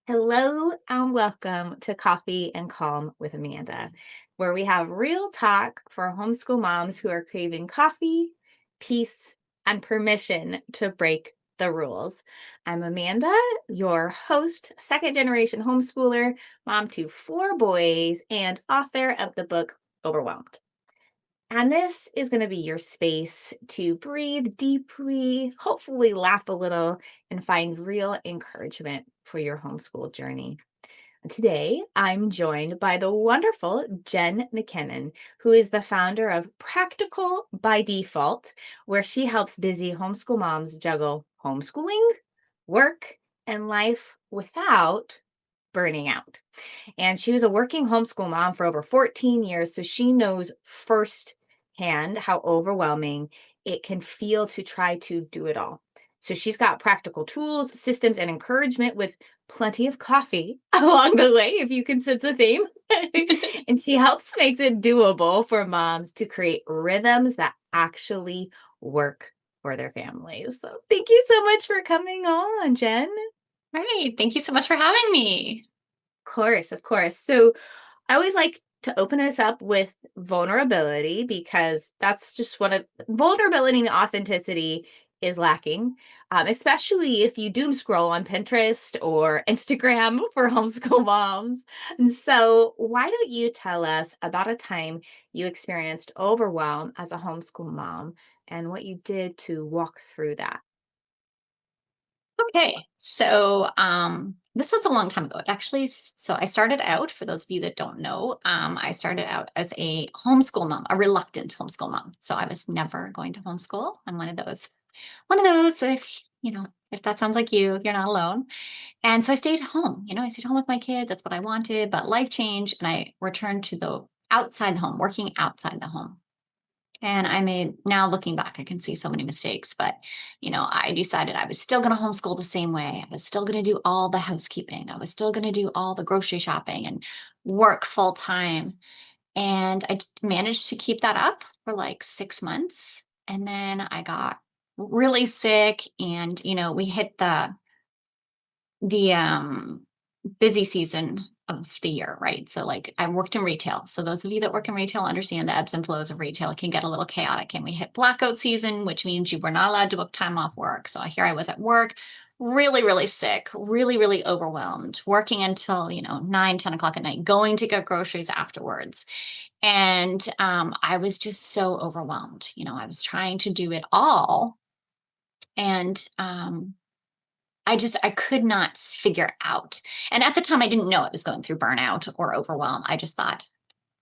Hello and welcome to Coffee and Calm with Amanda, where we have real talk for homeschool moms who are craving coffee, peace, and permission to break the rules. I'm Amanda, your host, second generation homeschooler, mom to four boys, and author of the book Overwhelmed. And this is going to be your space to breathe deeply, hopefully laugh a little, and find real encouragement for your homeschool journey. Today, I'm joined by the wonderful Jen McKinnon, who is the founder of Practical by Default, where she helps busy homeschool moms juggle homeschooling, work, and life without burning out. And she was a working homeschool mom for over 14 years, so she knows firsthand how overwhelming it can feel to try to do it all. So she's got practical tools, systems, and encouragement with plenty of coffee along the way, if you can sense a theme. And she helps makes it doable for moms to create rhythms that actually work for their families. So thank you so much for coming on, Jen. Right. Thank you so much for having me. Course, of course. So I always like to open us up with vulnerability because that's just one of vulnerability and authenticity is lacking, especially if you doom scroll on Pinterest or Instagram for homeschool moms. And so, why don't you tell us about a time you experienced overwhelm as a homeschool mom and what you did to walk through that? Okay. This was a long time ago. So I started out, for those of you that don't know, I started out as a homeschool mom, a reluctant homeschool mom. So I was never going to homeschool. I'm one of those, if that sounds like you're not alone. And so I stayed home, I stayed home with my kids. That's what I wanted, but life changed and I returned to the outside the home, working outside the home. And now looking back, I can see so many mistakes, but I decided I was still going to homeschool the same way. I was still going to do all the housekeeping. I was still going to do all the grocery shopping and work full time. And managed to keep that up for like 6 months. And then I got really sick and, we hit the busy season of the year, right? So like I worked in retail. So those of you that work in retail understand the ebbs and flows of retail. It can get a little chaotic. And we hit blackout season, which means you were not allowed to book time off work. So here I was at work, really, really sick, really, really overwhelmed, working until, 9, 10 o'clock at night, going to get groceries afterwards. And I was just so overwhelmed. I was trying to do it all. And I could not figure out. And at the time, I didn't know I was going through burnout or overwhelm. I just thought,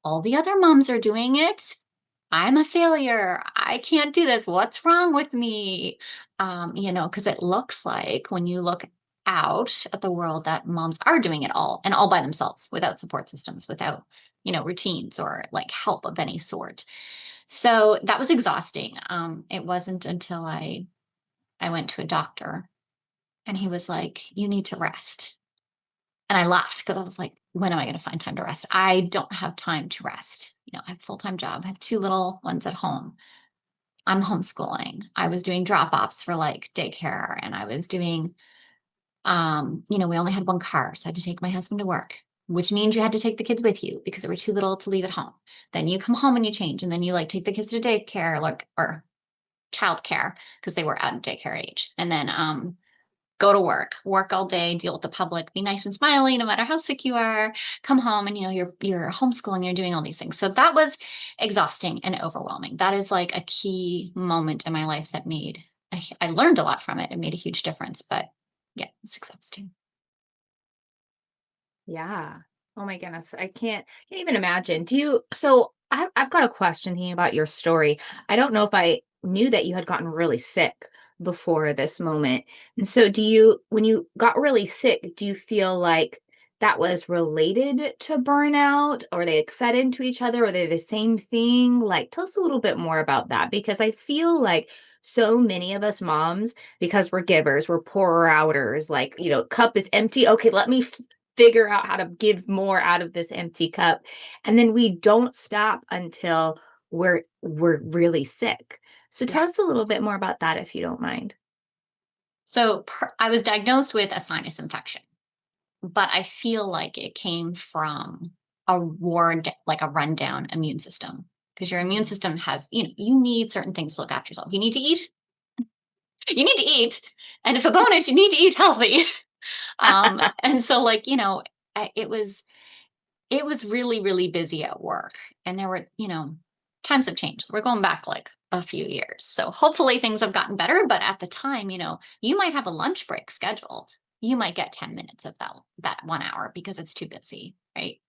all the other moms are doing it. I'm a failure. I can't do this. What's wrong with me? Because it looks like when you look out at the world that moms are doing it all and all by themselves without support systems, without, routines or like help of any sort. So that was exhausting. It wasn't until I went to a doctor and he was like, "You need to rest." And I laughed because I was like, when am I going to find time to rest? I don't have time to rest. I have a full-time job. I have two little ones at home. I'm homeschooling. I was doing drop-offs for like daycare and I was doing we only had one car, so I had to take my husband to work, which means you had to take the kids with you because they were too little to leave at home. Then you come home and you change and then you like take the kids to daycare like or childcare because they were out of daycare age. And then go to work all day, deal with the public, be nice and smiley, no matter how sick you are, come home and you're homeschooling, you're doing all these things. So that was exhausting and overwhelming. That is like a key moment in my life that I learned a lot from it. It made a huge difference, but yeah, it's exhausting. Yeah. Oh my goodness. I can't even imagine. I've got a question thinking about your story. I don't know if I knew that you had gotten really sick before this moment. And so when you got really sick, do you feel like that was related to burnout or they like fed into each other? Or they the same thing? Like, tell us a little bit more about that because I feel like so many of us moms, because we're givers, we're pourer outers, like, cup is empty. Okay, let me figure out how to give more out of this empty cup. And then we don't stop until we're really sick. So Yeah. tell us a little bit more about that if you don't mind. I was diagnosed with a sinus infection. but I feel like it came from like a rundown immune system. Because your immune Mhm. system has, you need certain things to look after yourself. You need to eat. And if a bonus, you need to eat healthy. And so like, it was really, really busy at work. And there were, times have changed. We're going back like a few years. So hopefully things have gotten better. But at the time, you might have a lunch break scheduled. You might get 10 minutes of that 1 hour because it's too busy. Right.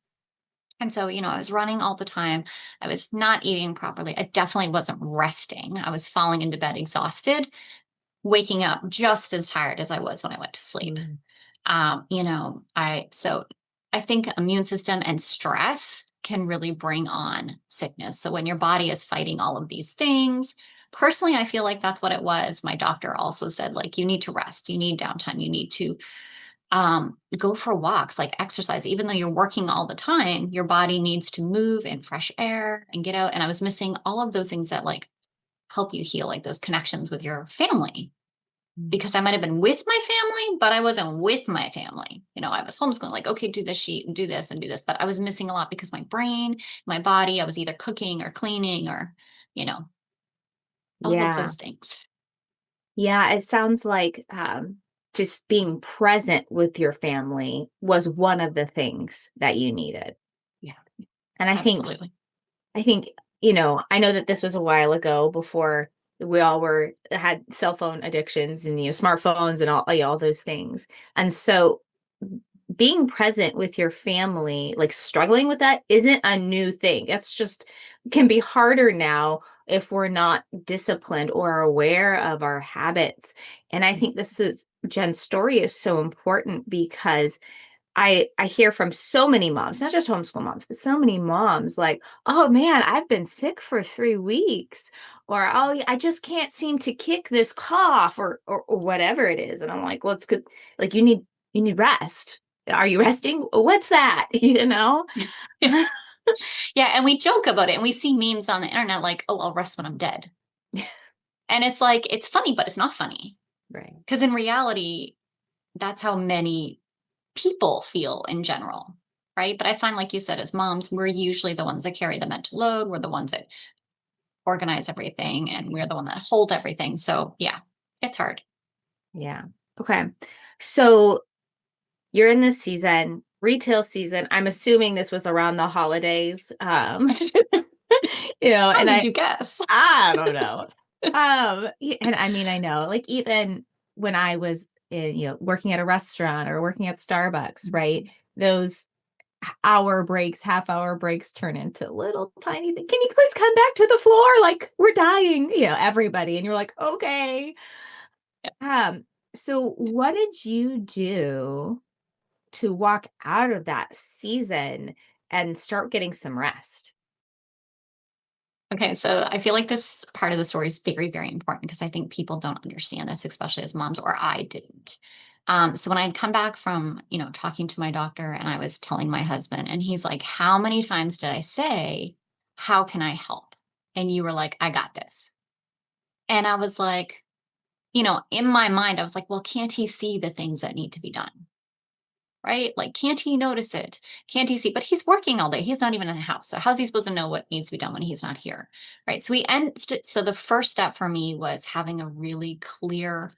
And so, I was running all the time. I was not eating properly. I definitely wasn't resting. I was falling into bed exhausted, waking up just as tired as I was when I went to sleep. Mm. I think immune system and stress can really bring on sickness. So when your body is fighting all of these things, personally, I feel like that's what it was. My doctor also said, like, you need to rest, you need downtime, you need to go for walks, like exercise. Even though you're working all the time, your body needs to move in fresh air and get out. And I was missing all of those things that like help you heal, like those connections with your family, Mm. because I might have been with my family, but I wasn't with my family. I was homeschooling, like, okay, do this sheet and do this and do this. But I was missing a lot because my brain, my body, I was either cooking or cleaning or, you know, all of Yeah. those things. Yeah, it sounds like, just being present with your family was one of the things that you needed. Yeah, And absolutely. I think, I know that this was a while ago before we all had cell phone addictions and, smartphones and all those things. And so being present with your family, like struggling with that isn't a new thing. It's just can be harder now if we're not disciplined or aware of our habits. And I think this is Jen's story is so important because I hear from so many moms, not just homeschool moms, but so many moms like, "Oh man, I've been sick for 3 weeks," or, "Oh, yeah, I just can't seem to kick this cough," or whatever it is, and I'm like, "Well, it's good, like, you need rest. Are you resting? What's that?" You know? Yeah, and we joke about it and we see memes on the internet like, "Oh, I'll rest when I'm dead." And it's like, it's funny, but it's not funny. Right. Because in reality, that's how many people feel in general, right? But I find, like you said, as moms, we're usually the ones that carry the mental load. We're the ones that organize everything and we're the one that hold everything. So yeah, it's hard. Yeah. Okay. So, you're in this season, retail season. I'm assuming this was around the holidays, How and did I you guess? I don't know. And I mean, I know, like, even when I was working at a restaurant or working at Starbucks, right? Those hour breaks, half-hour breaks turn into little tiny thing. "Can you please come back to the floor? Like, we're dying," everybody, and you're like, "Okay." Yeah. So what did you do to walk out of that season and start getting some rest? Okay, so I feel like this part of the story is very, very important because I think people don't understand this, especially as moms, or I didn't. So when I'd come back from, talking to my doctor and I was telling my husband, and he's like, "How many times did I say, how can I help?" And you were like, "I got this." And I was like, in my mind, I was like, well, can't he see the things that need to be done? Right? Like, can't he notice it? Can't he see? But he's working all day. He's not even in the house. So how's he supposed to know what needs to be done when he's not here? Right. So the first step for me was having a really clear,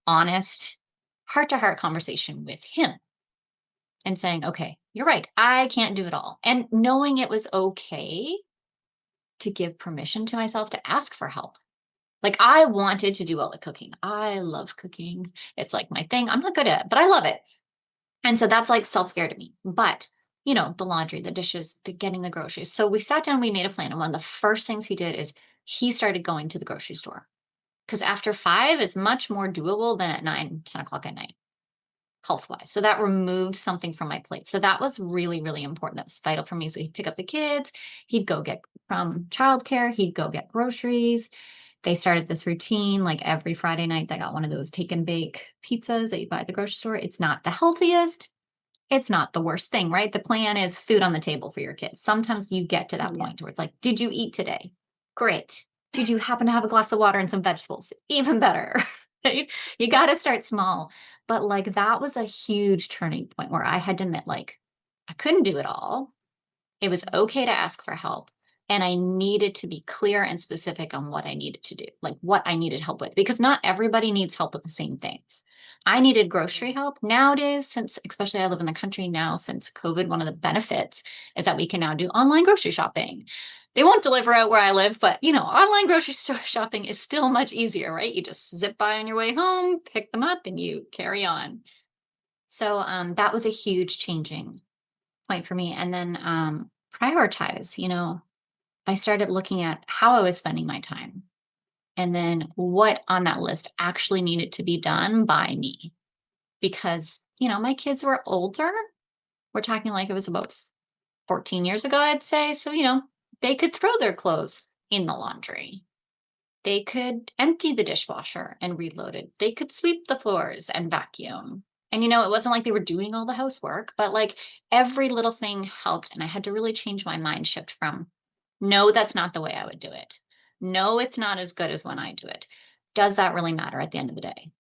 honest, heart to heart conversation with him and saying, okay, you're right. I can't do it all. And knowing it was okay to give permission to myself to ask for help. Like, I wanted to do all the cooking. I love cooking. It's like my thing. I'm not good at it, but I love it. And so that's like self-care to me. But, the laundry, the dishes, the getting the groceries. So we sat down, we made a plan. And one of the first things he did is he started going to the grocery store. Because after 5 is much more doable than at 9, 10 o'clock at night, health-wise. So that removed something from my plate. So that was really, really important. That was vital for me. So he'd pick up the kids, he'd go get from childcare, he'd go get groceries. They started this routine, like every Friday night, they got one of those take and bake pizzas that you buy at the grocery store. It's not the healthiest. It's not the worst thing, right? The plan is food on the table for your kids. Sometimes you get to that Yeah. point where it's like, did you eat today? Great. Did you happen to have a glass of water and some vegetables? Even better. Right? You got to start small. But like that was a huge turning point where I had to admit, like, I couldn't do it all. It was okay to ask for help. And I needed to be clear and specific on what I needed to do, like what I needed help with, because not everybody needs help with the same things. I needed grocery help nowadays, since, especially I live in the country now, since COVID, one of the benefits is that we can now do online grocery shopping. They won't deliver out where I live, but online grocery store shopping is still much easier, right? You just zip by on your way home, pick them up, and you carry on. So that was a huge changing point for me. And then prioritize, I started looking at how I was spending my time and then what on that list actually needed to be done by me. Because, my kids were older. We're talking like it was about 14 years ago, I'd say. So, they could throw their clothes in the laundry. They could empty the dishwasher and reload it. They could sweep the floors and vacuum. And it wasn't like they were doing all the housework, but like every little thing helped. And I had to really change my mind shift from, no, that's not the way I would do it. No, it's not as good as when I do it. Does that really matter at the end of the day?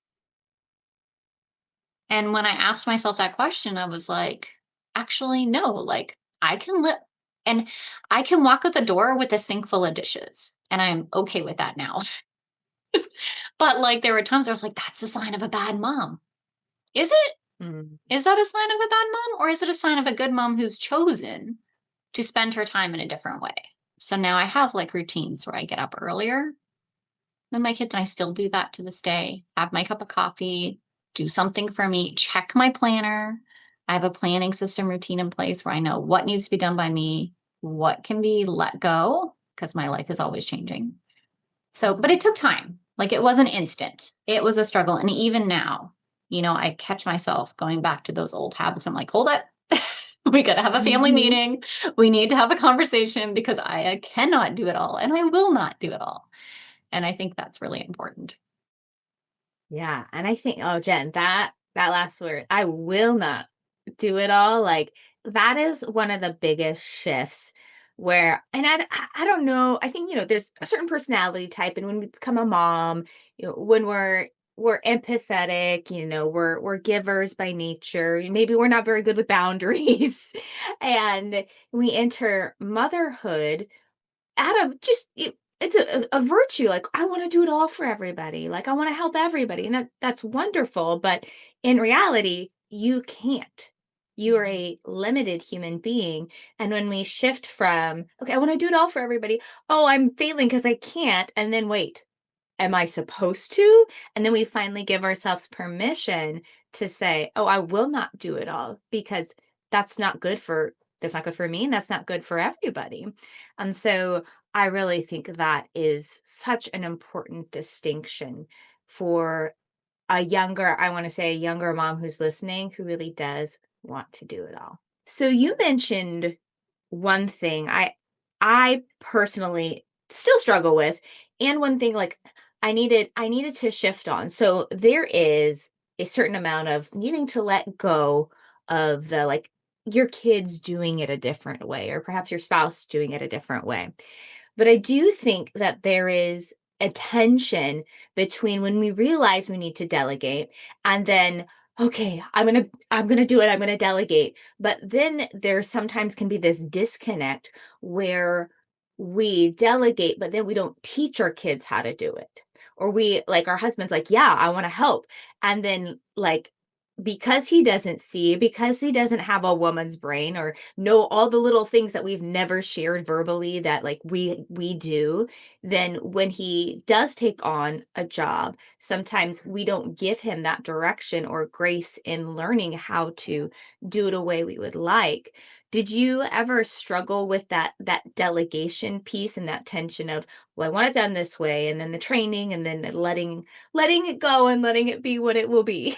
And when I asked myself that question, I was like, actually, no, like I can live and I can walk out the door with a sink full of dishes. And I'm okay with that now. But like there were times where I was like, that's a sign of a bad mom. Is it? Mm. Is that a sign of a bad mom? Or is it a sign of a good mom who's chosen to spend her time in a different way? So now I have like routines where I get up earlier with my kids, and I still do that to this day. Have my cup of coffee, do something for me, check my planner. I have a planning system routine in place where I know what needs to be done by me, what can be let go, because my life is always changing. So, but it took time. Like it wasn't instant. It was a struggle. And even now, I catch myself going back to those old habits. I'm like, hold it. We got to have a family Mhm. meeting. We need to have a conversation because I cannot do it all and I will not do it all. And I think that's really important. Yeah, and I think, oh, Jen, that last word, I will not do it all. Like that is one of the biggest shifts where, and I don't know. I think there's a certain personality type, and when we become a mom, when we're empathetic, we're givers by nature. Maybe we're not very good with boundaries, and we enter motherhood out of just it's a virtue, like, I wanna do it all for everybody, like, I wanna help everybody, and that's wonderful, but in reality, you can't. You are a limited human being, and when we shift from, "Okay, I wanna do it all for everybody. Oh, I'm failing because I can't," and then, "Wait, am I supposed to?" And then we finally give ourselves permission to say, "Oh, I will not do it all because that's not good for that's not good for me and that's not good for everybody." And so I really think that is such an important distinction for I want to say a younger mom who's listening who really does want to do it all. So you mentioned one thing I personally still struggle with, and one thing like I needed to shift on. So there is a certain amount of needing to let go of the like your kids doing it a different way or perhaps your spouse doing it a different way. But I do think that there is a tension between when we realize we need to delegate and then, okay, I'm going to do it. I'm going to delegate. But then there sometimes can be this disconnect where we delegate, but then we don't teach our kids how to do it. Or we like our husband's like, yeah, I want to help. And then like because he doesn't see, because he doesn't have a woman's brain or know all the little things that we've never shared verbally that like we do, then when he does take on a job, sometimes we don't give him that direction or grace in learning how to do it a way we would like. Did you ever struggle with that delegation piece and that tension of, well, I want it done this way, and then the training and then the letting it go and letting it be what it will be?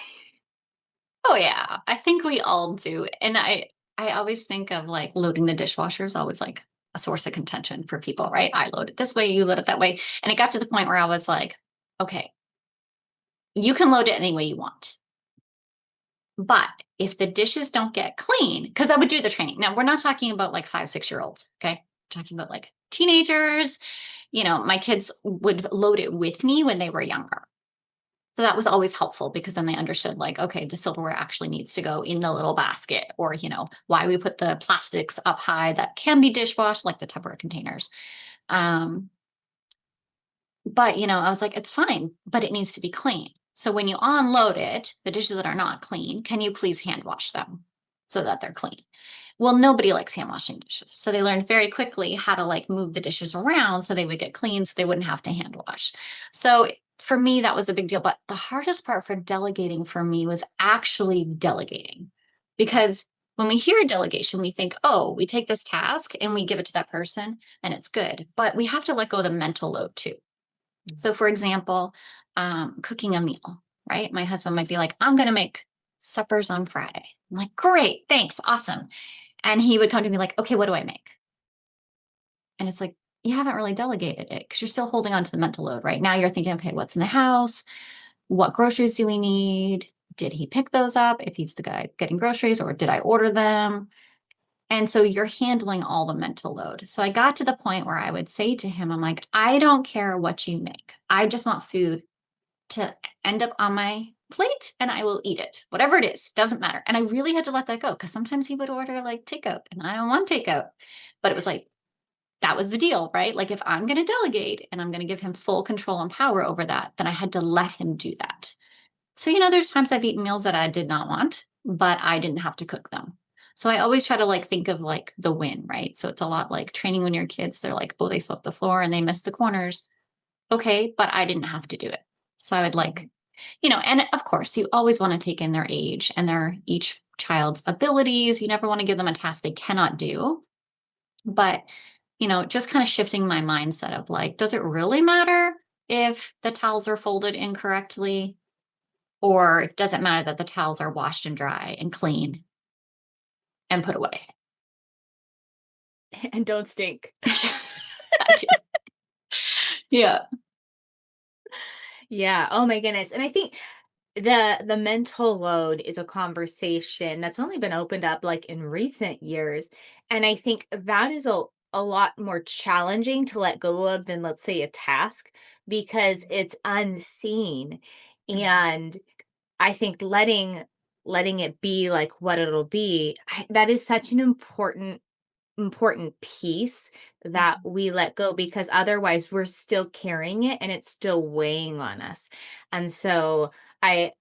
Oh yeah, I think we all do. And I always think of like loading the dishwasher is always like a source of contention for people, right? I load it this way, you load it that way. And it got to the point where I was like, okay, you can load it any way you want. But if the dishes don't get clean, because I would do the training. Now we're not talking about like 5, 6 year olds. Okay. We're talking about like teenagers. My kids would load it with me when they were younger. So that was always helpful because then they understood like, okay, the silverware actually needs to go in the little basket, or, why we put the plastics up high that can be dishwashed, like the Tupperware containers. Um, but, I was like, it's fine, but it needs to be clean. So when you unload it, the dishes that are not clean, can you please hand wash them so that they're clean? Well, nobody likes hand washing dishes. So they learned very quickly how to like move the dishes around so they would get clean so they wouldn't have to hand wash. So for me, that was a big deal. But the hardest part for delegating for me was actually delegating. Because when we hear delegation, we think, oh, we take this task and we give it to that person and it's good. But we have to let go of the mental load too. So, for example, cooking a meal, right? My husband might be like, I'm going to make suppers on Friday. I'm like, great, thanks, awesome. And he would come to me like, okay, what do I make? And it's like, you haven't really delegated it because you're still holding on to the mental load, right? Now you're thinking, okay, what's in the house? What groceries do we need? Did he pick those up if he's the guy getting groceries, or did I order them? And so you're handling all the mental load. So I got to the point where I would say to him, I'm like, I don't care what you make. I just want food to end up on my plate and I will eat it. Whatever it is, doesn't matter. And I really had to let that go because sometimes he would order like takeout and I don't want takeout. But it was like, that was the deal, right? Like if I'm going to delegate and I'm going to give him full control and power over that, then I had to let him do that. So, there's times I've eaten meals that I did not want, but I didn't have to cook them. So I always try to like think of like the win, right? So it's a lot like training when your kids, they're like, oh, they swept the floor and they missed the corners. Okay, but I didn't have to do it. So I would like, and of course, you always want to take in their age and their each child's abilities. You never want to give them a task they cannot do. But, just kind of shifting my mindset of like, does it really matter if the towels are folded incorrectly? Or does it matter that the towels are washed and dry and clean and put away? And don't stink. That too. Yeah. Yeah. Oh my goodness. And I think the mental load is a conversation that's only been opened up like in recent years. And I think that is a lot more challenging to let go of than, let's say, a task, because it's unseen. Mhm. And I think letting it be like what it'll be, that is such an important piece that Mhm. we let go, because otherwise we're still carrying it and it's still weighing on us. And so I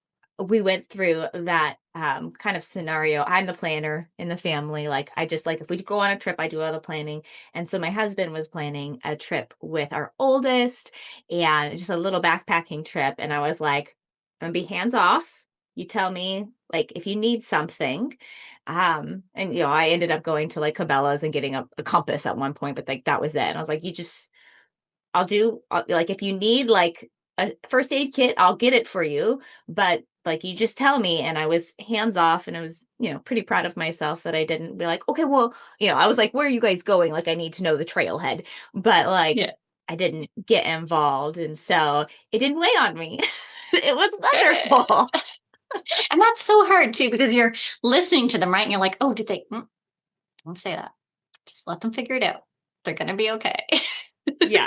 we went through that kind of scenario. I'm the planner in the family. Like, I just like, if we go on a trip, I do all the planning. And so my husband was planning a trip with our oldest, and just a little backpacking trip. And I was like, I'm gonna be hands off. You tell me like if you need something. And I ended up going to like Cabela's and getting a compass at one point, but like that was it. And I was like, like, if you need like a first aid kit, I'll get it for you. But like, you just tell me. And I was hands off, and I was, pretty proud of myself that I didn't be like, okay, well, I was like, where are you guys going? Like, I need to know the trailhead. But like, Yeah. I didn't get involved. And so it didn't weigh on me. It was Good. wonderful. And that's so hard too because you're listening to them, right? And you're like, oh, did they? Don't say that. Just let them figure it out. They're going to be okay. Yeah.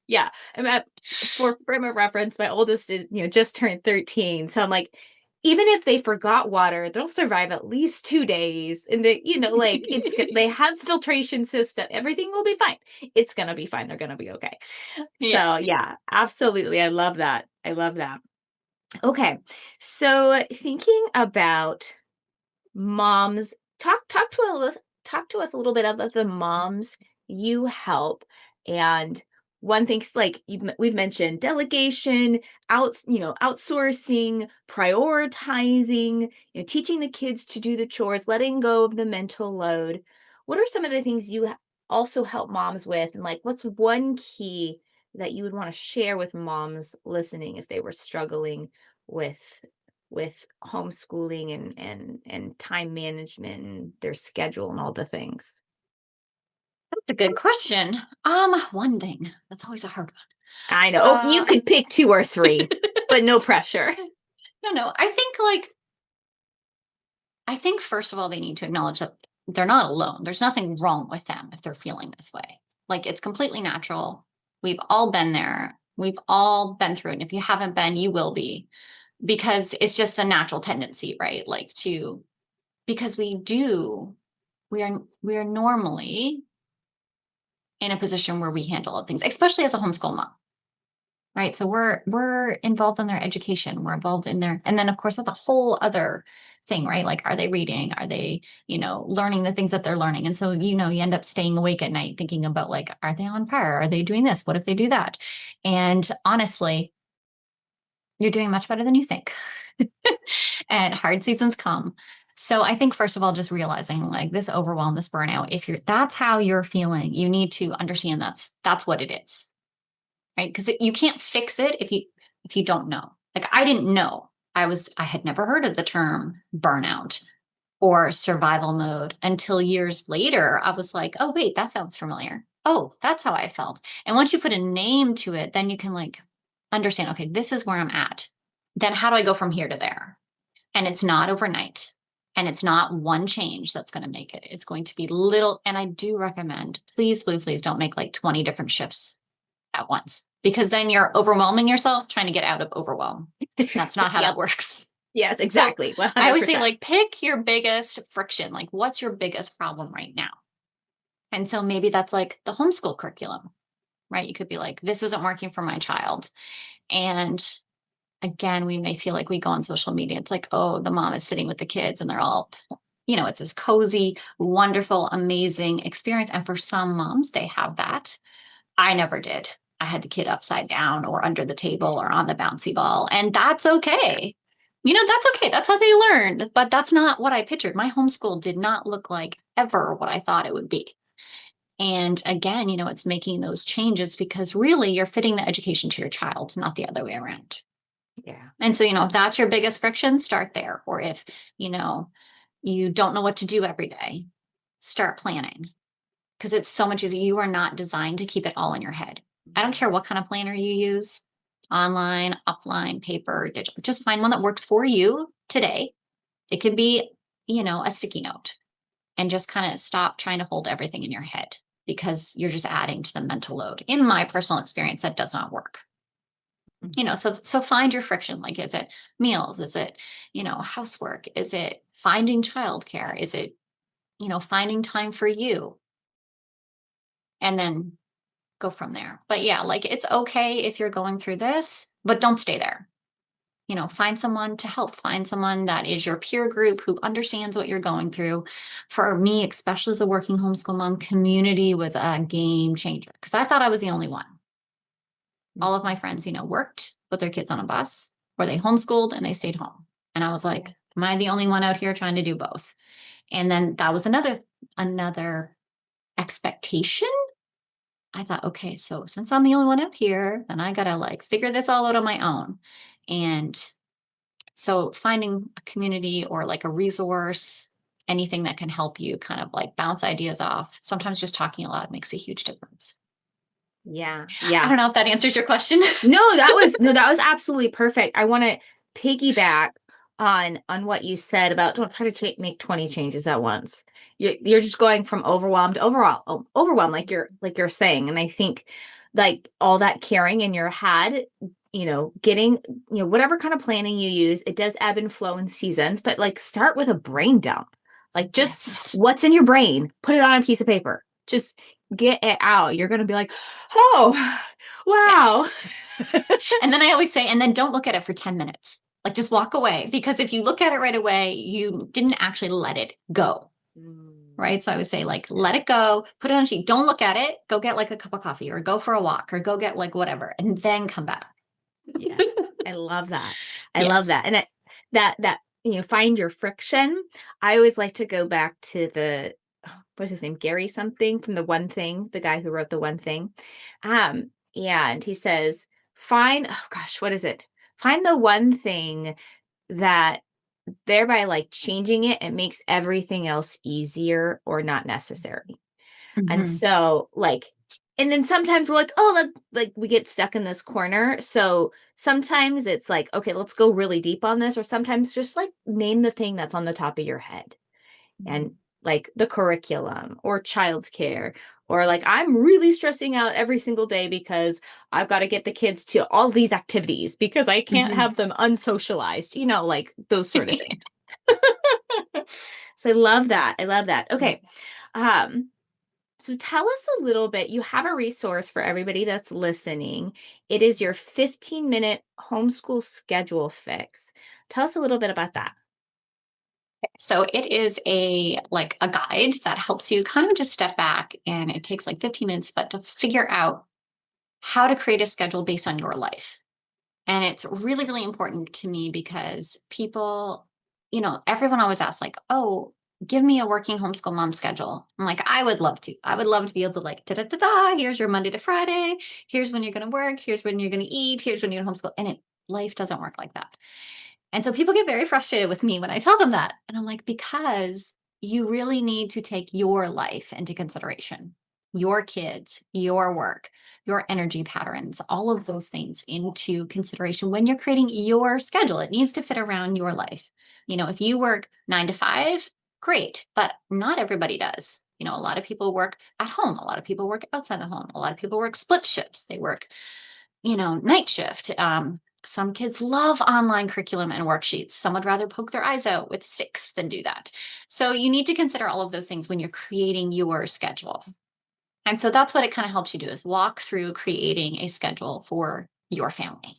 Yeah. And for frame of reference, my oldest is, just turned 13. So I'm like, even if they forgot water, they'll survive at least 2 days. And like, they have filtration system. Everything will be fine. It's gonna be fine. They're gonna be okay. Yeah. So yeah, absolutely. I love that. I love that. Okay. So thinking about moms, talk to us a little bit about the moms you help. And one thing's like, we've mentioned delegation, outsourcing, prioritizing, teaching the kids to do the chores, letting go of the mental load. What are some of the things you also help moms with, and like, what's one key that you would want to share with moms listening if they were struggling with homeschooling and time management and their schedule and all the things? That's a good question. One thing. That's always a hard I know. one. Oh, you could pick 2 or 3, but no pressure. No. I think first of all, they need to acknowledge that they're not alone. There's nothing wrong with them if they're feeling this way. Like it's completely natural. We've all been there. We've all been through it. And if you haven't been, you will be, because it's just a natural tendency, right? Like because we are normally in a position where we handle things, especially as a homeschool mom. Right. So we're involved in their education. We're involved in their, and then of course that's a whole other thing, right? Like, are they reading? Are they, learning the things that they're learning? And so, you end up staying awake at night thinking about, like, are they on par? Are they doing this? What if they do that? And honestly, you're doing much better than you think. And hard seasons come. So I think, first of all, just realizing, like, this overwhelm, this burnout, that's how you're feeling, you need to understand that's what it is. Right? Because you can't fix it if you don't know. Like, I didn't know. I had never heard of the term burnout or survival mode until years later. I was like, oh wait, that sounds familiar. Oh, that's how I felt. And once you put a name to it, then you can, like, understand, okay, this is where I'm at. Then how do I go from here to there? And it's not overnight. And it's not one change that's going to make it. It's going to be little. And I do recommend, please, please, please don't make like 20 different shifts at once, because then you're overwhelming yourself trying to get out of overwhelm. That's not how Yep. that works. Yes, exactly. So 100%. I always say, like, pick your biggest friction. Like, what's your biggest problem right now? And so maybe that's like the homeschool curriculum, right? You could be like, this isn't working for my child. And again, we may feel like we go on social media. It's like, oh, the mom is sitting with the kids and they're all, it's this cozy, wonderful, amazing experience. And for some moms, they have that. I never did. I had the kid upside down or under the table or on the bouncy ball. And that's okay. That's okay. That's how they learn. But that's not what I pictured. My homeschool did not look like ever what I thought it would be. And again, it's making those changes because really you're fitting the education to your child, not the other way around. Yeah. And so, if that's your biggest friction, start there. Or if, you don't know what to do every day, start planning, because it's so much easier. You are not designed to keep it all in your head. I don't care what kind of planner you use, online, offline, paper, digital. Just find one that works for you today. It could be, a sticky note, and just kind of stop trying to hold everything in your head, because you're just adding to the mental load. In my personal experience, that does not work. So find your friction. Like, is it meals? Is it, housework? Is it finding childcare? Is it, finding time for you? And then go from there. But yeah, like, it's okay if you're going through this, but don't stay there. Find someone to help, find someone that is your peer group who understands what you're going through. For me, especially as a working homeschool mom, community was a game changer, because I thought I was the only one. All of my friends, worked, put their kids on a bus, or they homeschooled and they stayed home. And I was like, am I the only one out here trying to do both? And then that was another expectation. I thought, okay, so since I'm the only one up here, then I gotta, like, figure this all out on my own. And so finding a community or like a resource, anything that can help you kind of like bounce ideas off. Sometimes just talking aloud makes a huge difference. Yeah. I Yeah. don't know if that answers your question. No, that was absolutely perfect. I want to piggyback on what you said about don't try to make 20 changes at once. You're just going from overwhelmed to overwhelmed, like you're saying. And I think, like, all that carrying in your head, getting, whatever kind of planning you use, it does ebb and flow in seasons, but, like, start with a brain dump. Like, just Yes. what's in your brain, put it on a piece of paper. Just get it out. You're going to be like, oh, wow. Yes. And then I always say, and then don't look at it for 10 minutes. Like, just walk away, because if you look at it right away, you didn't actually let it go. Right. So I would say, like, let it go, put it on a sheet. Don't look at it. Go get like a cup of coffee, or go for a walk, or go get like whatever, and then come back. Yes. I love that. I love Yes. that. And that, find your friction. I always like to go back to what's his name? Gary something, from The One Thing, the guy who wrote The One Thing. And he says, oh gosh, what is it? Find the one thing that, thereby, like, changing it makes everything else easier or not necessary. And so, like, and then sometimes we're like, oh, like, we get stuck in this corner. So sometimes it's like, okay, let's go really deep on this. Or sometimes just, like, name the thing that's on the top of your head, and, like, the curriculum or childcare Or like, I'm really stressing out every single day because I've got to get the kids to all these activities because I can't Mhm. have them unsocialized, like those sort of things. So I love that. I love that. Yeah. Okay. Um, so tell us a little bit. You have a resource for everybody that's listening. It is your 15-minute homeschool schedule fix. Tell us a little bit about that. So it is a guide that helps you kind of just step back, and it takes like 15 minutes, but to figure out how to create a schedule based on your life. And it's really, really important to me because people, everyone always asks, like, oh, give me a working homeschool mom schedule. I'm like, I would love to. I would love to be able to, like, da da da da, here's your Monday to Friday. Here's when you're going to work. Here's when you're going to eat. Here's when you're going to homeschool. Life doesn't work like that. And so people get very frustrated with me when I tell them that. And I'm like, because you really need to take your life into consideration, your kids, your work, your energy patterns, all of those things into consideration when you're creating your schedule. It needs to fit around your life. If you work 9 to 5, great, but not everybody does. A lot of people work at home. A lot of people work outside the home. A lot of people work split shifts. They work night shift. Some kids love online curriculum and worksheets. Some would rather poke their eyes out with sticks than do that. So you need to consider all of those things when you're creating your schedule. And so that's what it kind of helps you do, is walk through creating a schedule for your family.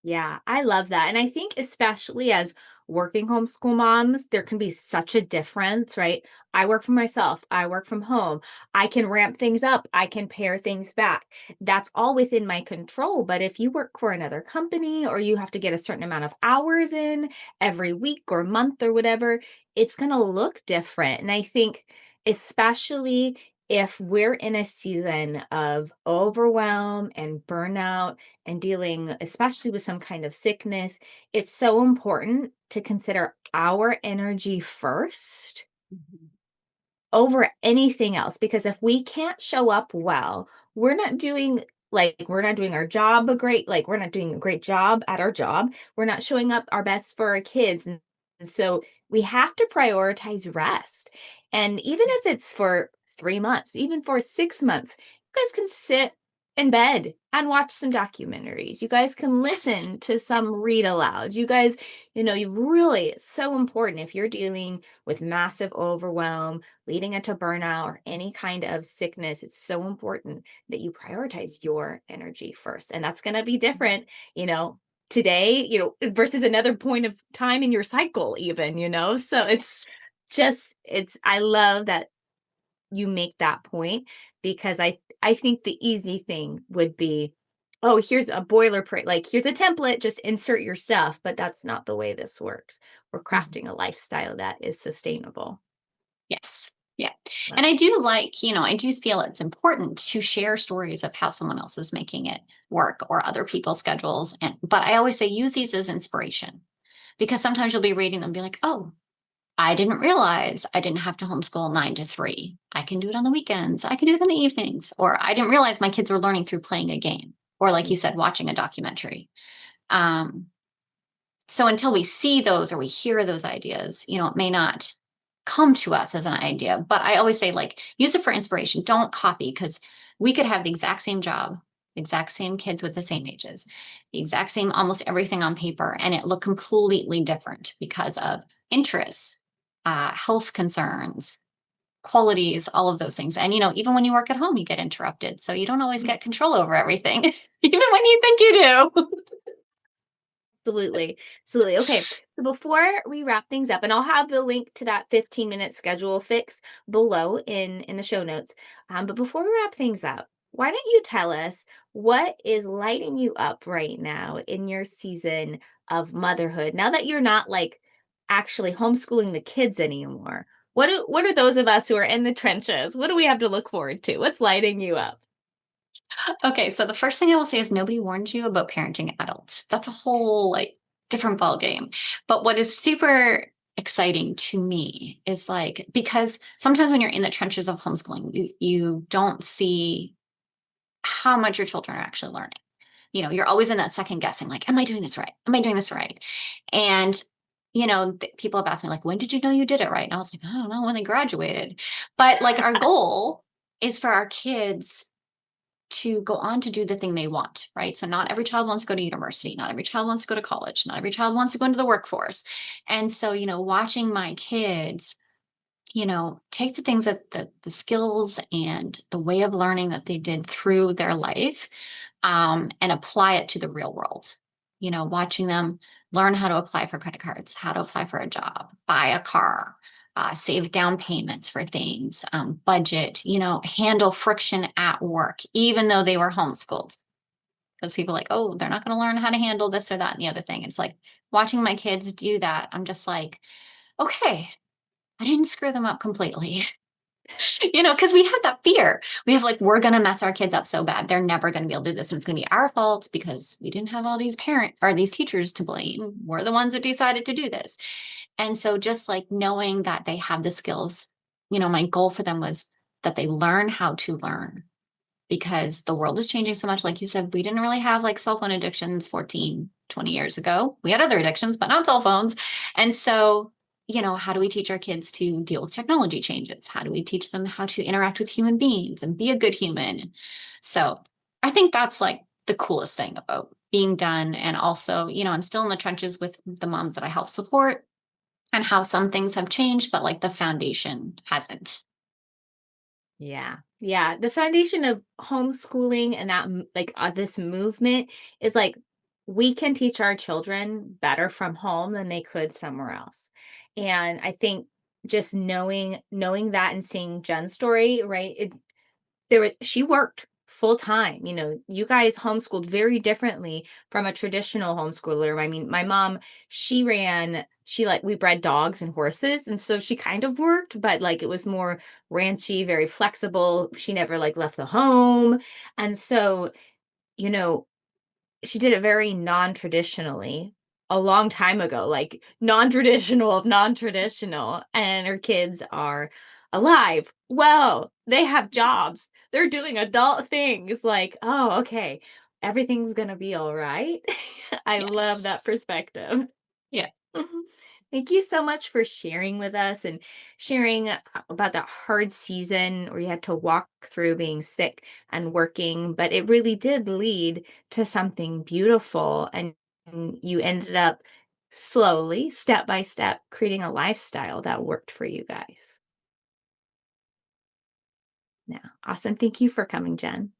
Yeah, I love that. And I think especially as working homeschool moms, there can be such a difference, right? I work for myself, I work from home. I can ramp things up, I can pare things back. That's all within my control. But if you work for another company or you have to get a certain amount of hours in every week or month or whatever, it's going to look different. And I think, especially if we're in a season of overwhelm and burnout and dealing especially with some kind of sickness, it's so important to consider our energy first Mhm. over anything else, because if we can't show up well, we're not doing we're not doing our job we're not doing a great job at our job. We're not showing up our best for our kids. And so we have to prioritize rest. And even if it's for 3 months, even for 6 months, you guys can sit in bed and watch some documentaries. You guys can Yes. listen to some read alouds. You guys, you really, it's so important if you're dealing with massive overwhelm leading into burnout or any kind of sickness. It's so important that you prioritize your energy first. And that's going to be different, you know, today, versus another point of time in your cycle, even. So Yes. I love that you make that point, because I think the easy thing would be, oh, here's a boilerplate, like here's a template, just insert your stuff, but that's not the way this works. We're Mhm. crafting a lifestyle that is sustainable. Yes. Yeah. Love And I it. do I do feel it's important to share stories of how someone else is making it work, or other people's schedules. But I always say, use these as inspiration, because sometimes you'll be reading them and be like, oh, I didn't realize I didn't have to homeschool 9 to 3. I can do it on the weekends. I can do it in the evenings. Or I didn't realize my kids were learning through playing a game. Or, like you said, watching a documentary. Um, so until we see those or we hear those ideas, it may not come to us as an idea. But I always say, like, use it for inspiration. Don't copy, because we could have the exact same job, the exact same kids with the same ages, the exact same almost everything on paper, and it look completely different because of interests, health concerns, qualities, all of those things. And even when you work at home, you get interrupted, so you don't always get control over everything, even when you think you do. Absolutely. Absolutely. Okay. So before we wrap things up, and I'll have the link to that 15-minute schedule fix below in the show notes. But before we wrap things up, why don't you tell us what is lighting you up right now in your season of motherhood? Now that you're not like actually homeschooling the kids anymore, what are those of us who are in the trenches? What do we have to look forward to? What's lighting you up? Okay, so the first thing I will say is, nobody warned you about parenting adults. That's a whole, like, different ball game. But what is super exciting to me is, like, because sometimes when you're in the trenches of homeschooling, you don't see how much your children are actually learning. You're always in that second guessing, like, am I doing this right? Am I doing this right? And people have asked me, like, when did you know you did it right? And I was like, I don't know, when they graduated. But, like, our goal is for our kids to go on to do the thing they want, right? So not every child wants to go to university, not every child wants to go to college, not every child wants to go into the workforce. And so, watching my kids, take the things that the skills and the way of learning that they did through their life, and apply it to the real world. Watching them learn how to apply for credit cards, how to apply for a job, buy a car, save down payments for things, budget, handle friction at work, even though they were homeschooled. Because people are like, oh, they're not going to learn how to handle this or that and the other thing. It's like watching my kids do that. I'm just like, okay, I didn't screw them up completely. Because we have that fear. We have like, we're going to mess our kids up so bad. They're never going to be able to do this. And it's going to be our fault because we didn't have all these parents or these teachers to blame. We're the ones who decided to do this. And so just like knowing that they have the skills, my goal for them was that they learn how to learn, because the world is changing so much. Like you said, we didn't really have like cell phone addictions 14, 20 years ago. We had other addictions, but not cell phones. And so, how do we teach our kids to deal with technology changes? How do we teach them how to interact with human beings and be a good human? So I think that's like the coolest thing about being done. And also, I'm still in the trenches with the moms that I help support, and how some things have changed, but like the foundation hasn't. Yeah. Yeah. The foundation of homeschooling and that this movement is like we can teach our children better from home than they could somewhere else. And I think just knowing that and seeing Jen's story, right? She worked full time. You guys homeschooled very differently from a traditional homeschooler. I mean, my mom, we bred dogs and horses, and so she kind of worked, but like it was more ranchy, very flexible. She never like left the home. And so, you know, she did it very non-traditionally a long time ago, like non-traditional of non-traditional, and her kids are alive. Well, they have jobs. They're doing adult things like, "Oh, okay. Everything's gonna be all right." I love that Yes. perspective. Yeah. Mhm. Thank you so much for sharing with us and sharing about that hard season where you had to walk through being sick and working, but it really did lead to something beautiful. And you ended up slowly, step by step, creating a lifestyle that worked for you guys. Yeah. Awesome. Thank you for coming, Jen.